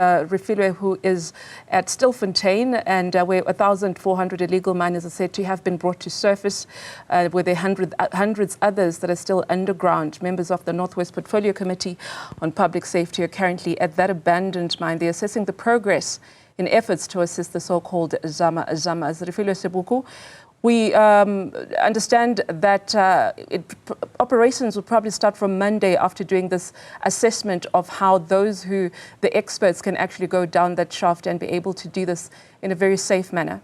Refilwe, who is at Stilfontein, and where 1,400 illegal miners are said to have been brought to surface, where there are hundreds others that are still underground. Members of the Northwest Portfolio Committee on Public Safety are currently at that abandoned mine. They're assessing the progress in efforts to assist the so-called Zamas. Refilwe Sebuku, we understand that operations will probably start from Monday after doing this assessment of how the experts can actually go down that shaft and be able to do this in a very safe manner.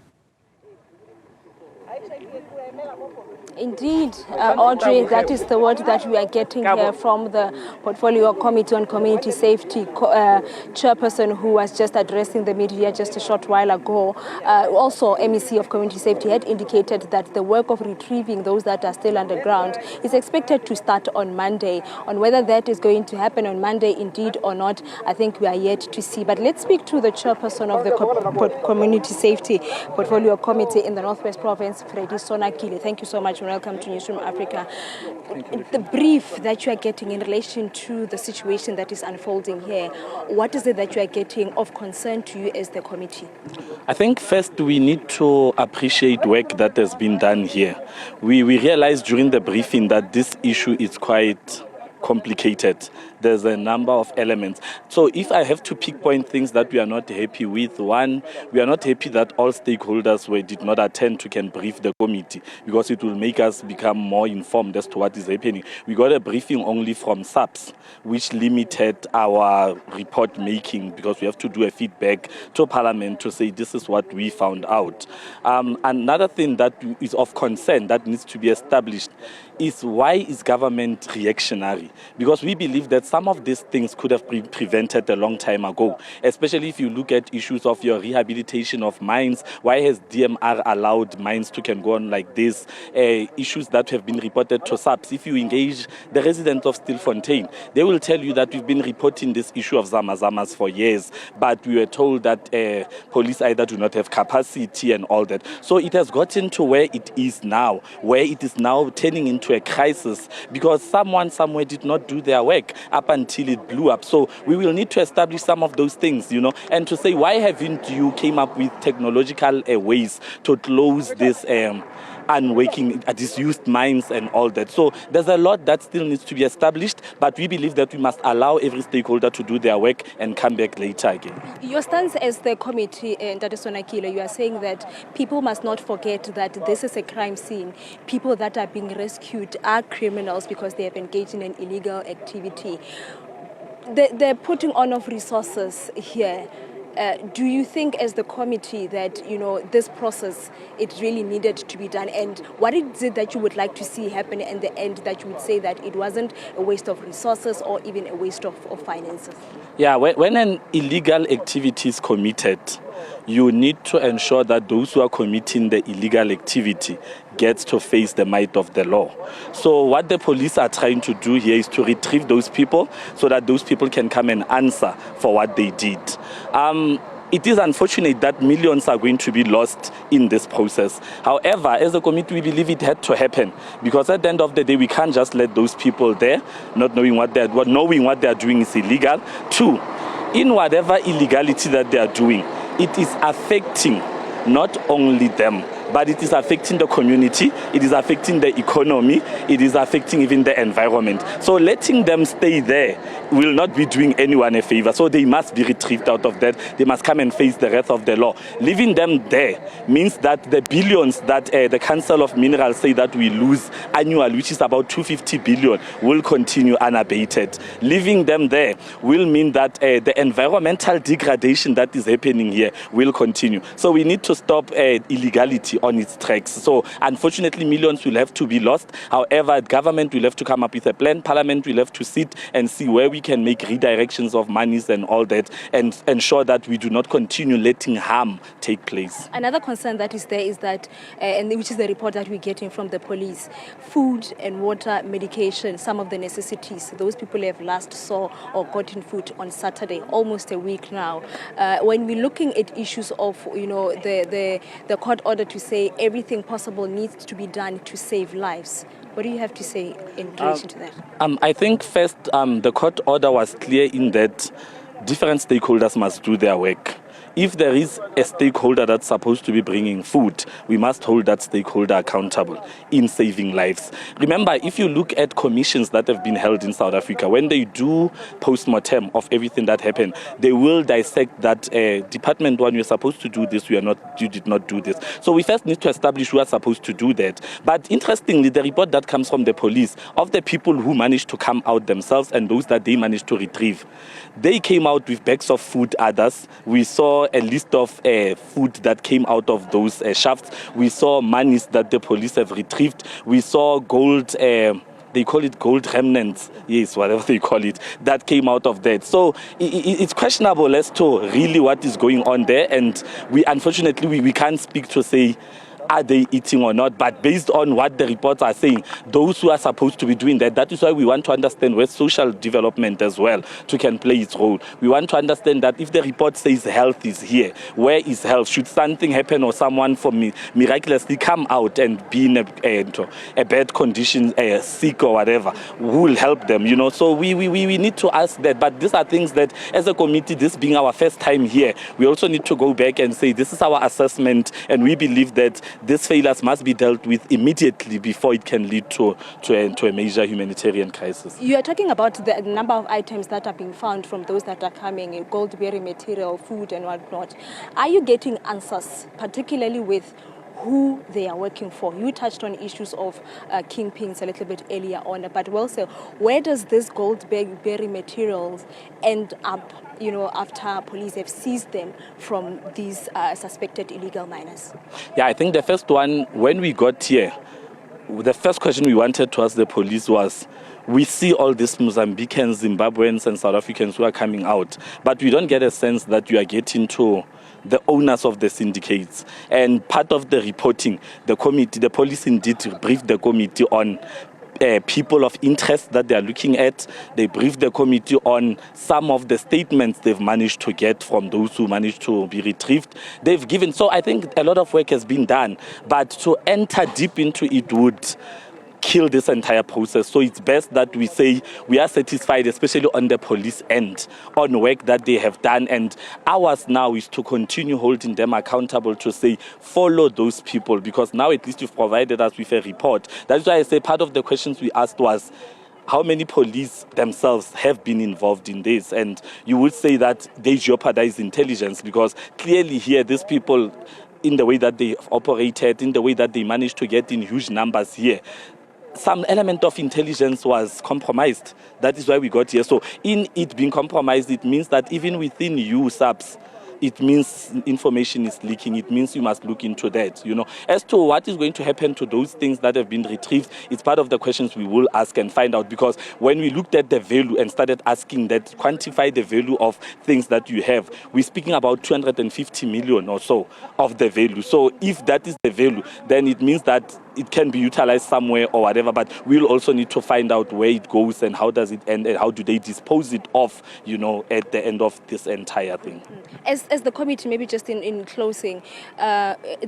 Indeed, Audrey, that is the word that we are getting here from the Portfolio Committee on Community Safety chairperson who was just addressing the media just a short while ago. Also, MEC of Community Safety had indicated that the work of retrieving those that are still underground is expected to start on Monday. On whether that is going to happen on Monday indeed or not, I think we are yet to see. But let's speak to the chairperson of the Community Safety Portfolio Committee in the Northwest Province, Freddy Sonakile. Thank you so much. Welcome to Newzroom Afrika. The brief that you are getting in relation to the situation that is unfolding here, what is it that you are getting of concern to you as the committee? I think first we need to appreciate work that has been done here. We realized during the briefing that this issue is quite complicated. There's a number of elements. So if I have to pinpoint things that we are not happy with, one, we are not happy that all stakeholders did not attend to can brief the committee, because it will make us become more informed as to what is happening. We got a briefing only from SAPS, which limited our report making, because we have to do a feedback to Parliament to say this is what we found out. Another thing that is of concern that needs to be established is why is government reactionary? Because we believe that some of these things could have been prevented a long time ago, especially if you look at issues of your rehabilitation of mines. Why has DMR allowed mines to can go on like this? Issues that have been reported to SAPS. If you engage the residents of Stilfontein, they will tell you that we've been reporting this issue of Zamas for years, but we were told that police either do not have capacity and all that. So it has gotten to where it is now, where it is now turning into a crisis because someone somewhere did not do their work up until it blew up. So we will need to establish some of those things, and to say, why haven't you came up with technological ways to close this unworking, disused mines and all that. So there's a lot that still needs to be established, but we believe that we must allow every stakeholder to do their work and come back later again. Your stance as the committee, Dr. Sonakile, you are saying that people must not forget that this is a crime scene. People that are being rescued are criminals because they have engaged in an illegal activity. The putting on of resources here, do you think as the committee that, this process, it really needed to be done? And what is it that you would like to see happen in the end that you would say that it wasn't a waste of resources or even a waste of finances? Yeah, when an illegal activity is committed, you need to ensure that those who are committing the illegal activity gets to face the might of the law. So what the police are trying to do here is to retrieve those people so that those people can come and answer for what they did. It is unfortunate that millions are going to be lost in this process. However, as a committee, we believe it had to happen because at the end of the day, we can't just let those people there, not knowing what they are doing is illegal. Two, in whatever illegality that they are doing, it is affecting not only them, but it is affecting the community, it is affecting the economy, it is affecting even the environment. So letting them stay there will not be doing anyone a favor. So they must be retrieved out of that. They must come and face the wrath of the law. Leaving them there means that the billions that the Council of Minerals say that we lose annually, which is about 250 billion, will continue unabated. Leaving them there will mean that the environmental degradation that is happening here will continue. So we need to stop illegality on its tracks. So unfortunately, millions will have to be lost. However, government will have to come up with a plan. Parliament will have to sit and see where we can make redirections of monies and all that and ensure that we do not continue letting harm take place. Another concern that is there is that, and which is the report that we're getting from the police, food and water, medication, some of the necessities. Those people have last saw or gotten food on Saturday, almost a week now. When we're looking at issues of, the court order to say everything possible needs to be done to save lives, what do you have to say in relation to that? I think first, the court order was clear in that different stakeholders must do their work. If there is a stakeholder that's supposed to be bringing food, we must hold that stakeholder accountable in saving lives. Remember, if you look at commissions that have been held in South Africa, when they do post-mortem of everything that happened, they will dissect that Department 1, you're supposed to do this, you did not do this. So we first need to establish who are supposed to do that. But interestingly, the report that comes from the police, of the people who managed to come out themselves and those that they managed to retrieve, they came out with bags of food. Others, we saw a list of food that came out of those shafts. We saw monies that the police have retrieved. We saw gold, they call it gold remnants, yes, whatever they call it, that came out of that. So it's questionable as to really what is going on there. And unfortunately, we can't speak to say, are they eating or not? But based on what the reports are saying, those who are supposed to be doing that, that is why we want to understand where social development as well can play its role. We want to understand that if the report says health is here, where is health? Should something happen or someone miraculously come out and be in a bad condition, sick or whatever, who will help them? So we need to ask that. But these are things that, as a committee, this being our first time here, we also need to go back and say this is our assessment, and we believe that these failures must be dealt with immediately before it can lead to a major humanitarian crisis. You are talking about the number of items that are being found from those that are coming, gold-bearing material, food and whatnot. Are you getting answers, particularly with who they are working for? You touched on issues of kingpins a little bit earlier on, but also, where does this gold-bearing materials end up, after police have seized them from these suspected illegal miners? Yeah, I think the first one, when we got here, the first question we wanted to ask the police was, we see all these Mozambicans, Zimbabweans and South Africans who are coming out, but we don't get a sense that you are getting to the owners of the syndicates. And part of the reporting, the police indeed briefed the committee on people of interest that they are looking at. They briefed the committee on some of the statements they've managed to get from those who managed to be retrieved. They've given, so I think a lot of work has been done, but to enter deep into it would kill this entire process. So it's best that we say we are satisfied, especially on the police end, on work that they have done. And ours now is to continue holding them accountable, to say, follow those people, because now at least you've provided us with a report. That's why I say part of the questions we asked was, how many police themselves have been involved in this? And you would say that they jeopardize intelligence, because clearly here, these people, in the way that they operated, in the way that they managed to get in huge numbers here, some element of intelligence was compromised. That is why we got here. So in it being compromised, it means that even within you subs, it means information is leaking. It means you must look into that, As to what is going to happen to those things that have been retrieved, it's part of the questions we will ask and find out, because when we looked at the value and started asking that, quantify the value of things that you have, we're speaking about 250 million or so of the value. So if that is the value, then it means that it can be utilized somewhere or whatever, but we'll also need to find out where it goes and how does it end and how do they dispose it off, at the end of this entire thing. As the committee, maybe just in closing,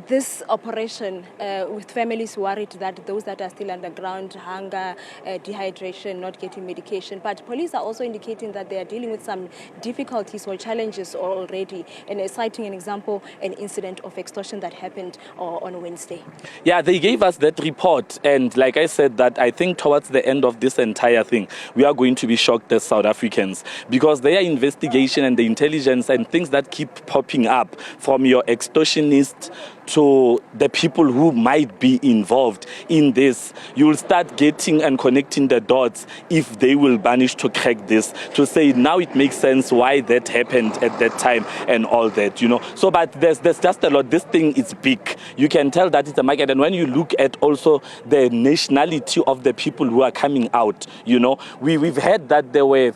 this operation, with families worried that those that are still underground, hunger, dehydration, not getting medication, but police are also indicating that they are dealing with some difficulties or challenges already, and citing an example, an incident of extortion that happened on Wednesday. Yeah, they gave us that report, and like I said, that I think towards the end of this entire thing, we are going to be shocked as South Africans, because their investigation and the intelligence and things that keep popping up, from your extortionists to the people who might be involved in this, you'll start getting and connecting the dots if they will manage to crack this, to say now it makes sense why that happened at that time and all that, So, but there's just a lot. This thing is big. You can tell that it's a market. And when you look at also the nationality of the people who are coming out, we've heard that there were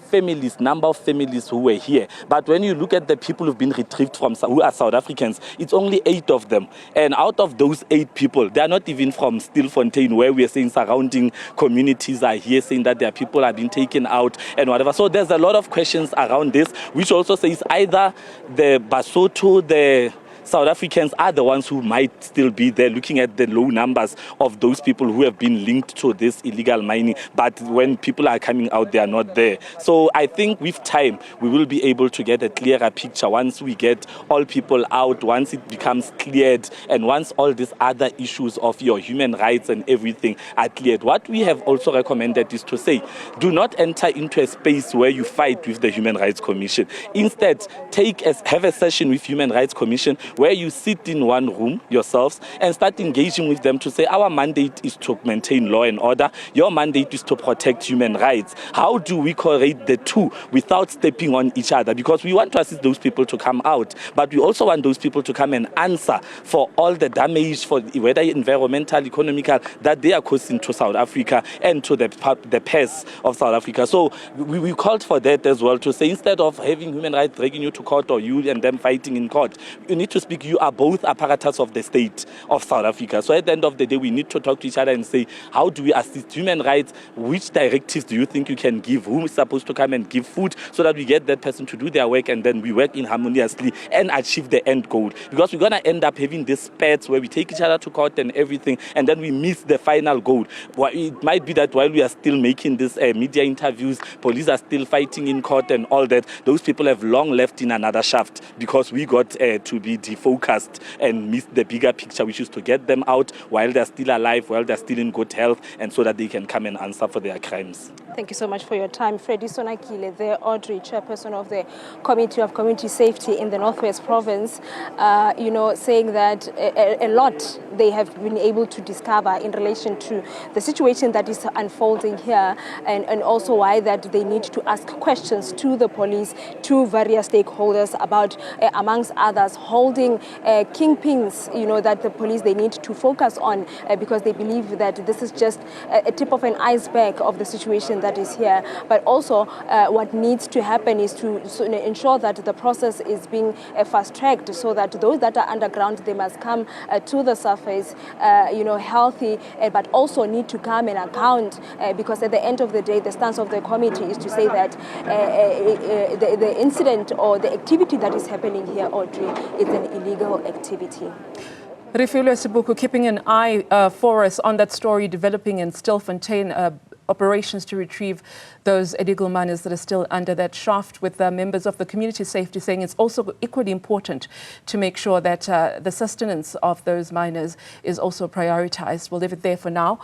number of families who were here. But when you look at the people who've been retrieved who are South Africans, it's only 8 of them. And out of those 8 people, they are not even from Stilfontein, where we are saying surrounding communities are here saying that their people are being taken out and whatever. So there's a lot of questions around this, which also says either the Basotho, the South Africans are the ones who might still be there, looking at the low numbers of those people who have been linked to this illegal mining. But when people are coming out, they are not there. So I think with time, we will be able to get a clearer picture once we get all people out, once it becomes cleared, and once all these other issues of your human rights and everything are cleared. What we have also recommended is to say, do not enter into a space where you fight with the Human Rights Commission. Instead, have a session with Human Rights Commission where you sit in one room yourselves and start engaging with them to say, our mandate is to maintain law and order. Your mandate is to protect human rights. How do we correlate the two without stepping on each other? Because we want to assist those people to come out, but we also want those people to come and answer for all the damage, for whether environmental, economical, that they are causing to South Africa and to the pairs of South Africa. So we called for that as well, to say, instead of having human rights dragging you to court or you and them fighting in court, you need to speak. You are both apparatus of the state of South Africa. So at the end of the day, we need to talk to each other and say, how do we assist human rights? Which directives do you think you can give? Who is supposed to come and give food, so that we get that person to do their work, and then we work in harmoniously and achieve the end goal? Because we're going to end up having this spats where we take each other to court and everything, and then we miss the final goal. It might be that while we are still making these media interviews, police are still fighting in court and all that, those people have long left in another shaft, because we got to be defocused and miss the bigger picture, which is to get them out while they're still alive, while they're still in good health, and so that they can come and answer for their crimes. Thank you so much for your time. Freddie Sonakile, the Audrey, chairperson of the Committee of Community Safety in the Northwest Province, saying that a lot they have been able to discover in relation to the situation that is unfolding here, and also why that they need to ask questions to the police, to various stakeholders about, amongst others, holding kingpins, that the police, they need to focus on, because they believe that this is just a tip of an iceberg of the situation that is here. But also what needs to happen is to ensure that the process is being fast-tracked, so that those that are underground, they must come to the surface, healthy, but also need to come and account, because at the end of the day, the stance of the committee is to say that the incident or the activity that is happening here, Audrey, is an illegal activity. Refilwe Sibuku, keeping an eye for us on that story developing in Stilfontein, operations to retrieve those illegal miners that are still under that shaft, with members of the community safety saying it's also equally important to make sure that the sustenance of those miners is also prioritized. We'll leave it there for now.